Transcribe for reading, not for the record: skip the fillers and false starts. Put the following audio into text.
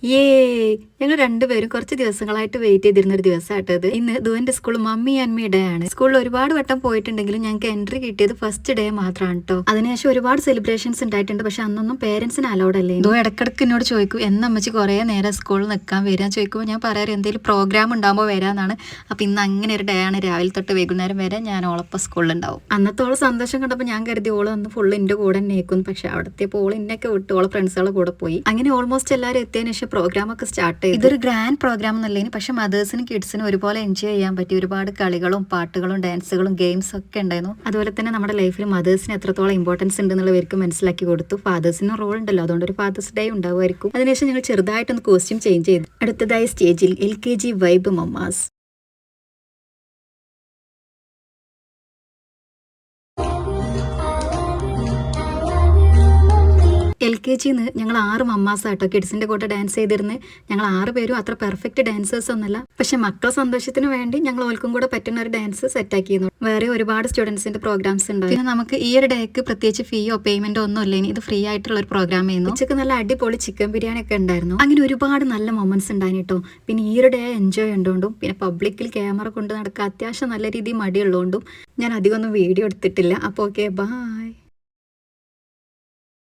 ഏ ഞങ്ങൾ രണ്ടുപേരും കുറച്ച് ദിവസങ്ങളായിട്ട് വെയിറ്റ് ചെയ്തിരുന്ന ഒരു ദിവസമായിട്ടത്. ഇന്ന് ദുവന്റെ school mummy and me day ആണ്. സ്കൂളിൽ ഒരുപാട് വട്ടം പോയിട്ടുണ്ടെങ്കിലും ഞങ്ങൾക്ക് എൻട്രി കിട്ടിയത് ഫസ്റ്റ് ഡേ മാത്രമാണ് കേട്ടോ. അതിനുശേഷം ഒരുപാട് സെലിബ്രേഷൻസ് ഉണ്ടായിട്ടുണ്ട്. പക്ഷെ അന്നൊന്നും പേരൻസിന് അലൗഡ് അല്ലേ. ദോ ഇടക്കിടക്ക് എന്നോട് ചോദിക്കും എന്നമ്മച്ചി കുറേ നേരം സ്കൂളിൽ നിൽക്കാൻ വരാൻ ചോദിക്കുമ്പോൾ ഞാൻ പറയാറ് എന്തെങ്കിലും പ്രോഗ്രാം ഉണ്ടാകുമ്പോൾ വരാന്നാണ്. അപ്പൊ ഇന്ന് അങ്ങനെ ഒരു ഡേ ആണ്. രാവിലെ തൊട്ട് വൈകുന്നേരം വരെ ഞാൻ ഓളപ്പം സ്കൂളിൽ ഉണ്ടാവും. അന്നത്തോളം സന്തോഷം കണ്ടപ്പോൾ ഞാൻ കരുതി ഓള് അന്ന് ഫുള്ള് എന്റെ കൂടെ തന്നെ നിൽക്കുന്നു. പക്ഷെ അവിടത്തെ ഓൾ ഇന്നൊക്കെ വിട്ട് ഓളെ ഫ്രണ്ട്സുകളുടെ കൂടെ പോയി. അങ്ങനെ ഓൾമോസ്റ്റ് എല്ലാവരും എത്തിയതിനു ശേഷം പ്രോഗ്രാം ഒക്കെ സ്റ്റാർട്ട് ചെയ്തു. ഇതൊരു ഗ്രാൻഡ് പ്രോഗ്രാം എന്നല്ലേനി, പക്ഷെ മദേഴ്സിനും കിഡ്സിനും ഒരുപോലെ എൻജോയ് ചെയ്യാൻ പറ്റി. ഒരുപാട് കളികളും പാട്ടുകളും ഡാൻസുകളും ഗെയിംസ് ഒക്കെ ഉണ്ടായിരുന്നു. അതുപോലെ തന്നെ നമ്മുടെ ലൈഫിൽ മദേഴ്സിന് എത്രത്തോളം ഇമ്പോർട്ടൻസ് ഉണ്ടെന്നുള്ളവർക്ക് മനസ്സിലാക്കി കൊടുത്തു. ഫാദേഴ്സിനും റോൾ ഉണ്ടല്ലോ, അതുകൊണ്ട് ഒരു ഫാദേഴ്സ് ഡേ ഉണ്ടാവുമായിരിക്കും. അതിനുശേഷം ഞങ്ങൾ ചെറുതായിട്ടൊന്ന് കോസ്റ്റ്യൂം ചേഞ്ച് ചെയ്തു. അടുത്തതായി സ്റ്റേജിൽ LKG വൈബ് മമ്മാസ്. LKGന്ന് ഞങ്ങൾ 6 മമ്മാസാട്ടോ കിഡ്സിന്റെ കൂടെ ഡാൻസ് ചെയ്തിരുന്നത്. ഞങ്ങൾ 6 പേരും അത്ര പെർഫെക്റ്റ് ഡാൻസേഴ്സ് ഒന്നല്ല, പക്ഷെ മക്കളെ സന്തോഷത്തിന് വേണ്ടി ഞങ്ങൾ ഓൽക്കും കൂടെ പറ്റുന്ന ഒരു ഡാൻസ് സെറ്റ് ആക്കിയിരുന്നു. വേറെ ഒരുപാട് സ്റ്റുഡൻസിന്റെ പ്രോഗ്രാംസ് ഉണ്ടായി. പിന്നെ നമുക്ക് ഈ ഒരു ഡേക്ക് പ്രത്യേകിച്ച് ഫീയോ പേയ്മെന്റോ ഒന്നും ഇല്ല. ഇത് ഫ്രീ ആയിട്ടുള്ള ഒരു പ്രോഗ്രാം ആയിരുന്നു. ഉച്ചക്ക് നല്ല അടിപൊളി ചിക്കൻ ബിരിയാണി ഒക്കെ ഉണ്ടായിരുന്നു. അങ്ങനെ ഒരുപാട് നല്ല മൊമെന്റ്സ് ഉണ്ടായിരുന്നു കേട്ടോ. പിന്നെ ഈ ഒരു ഡേ എൻജോയ് ഉണ്ടോണ്ടും പിന്നെ പബ്ലിക്കിൽ ക്യാമറ കൊണ്ട് നടക്കാൻ അത്യാവശ്യം നല്ല രീതിയിൽ മടിയുള്ളതുകൊണ്ടും ഞാൻ അധികം ഒന്നും വീഡിയോ എടുത്തിട്ടില്ല. അപ്പോൾ ഓക്കെ, ബൈ.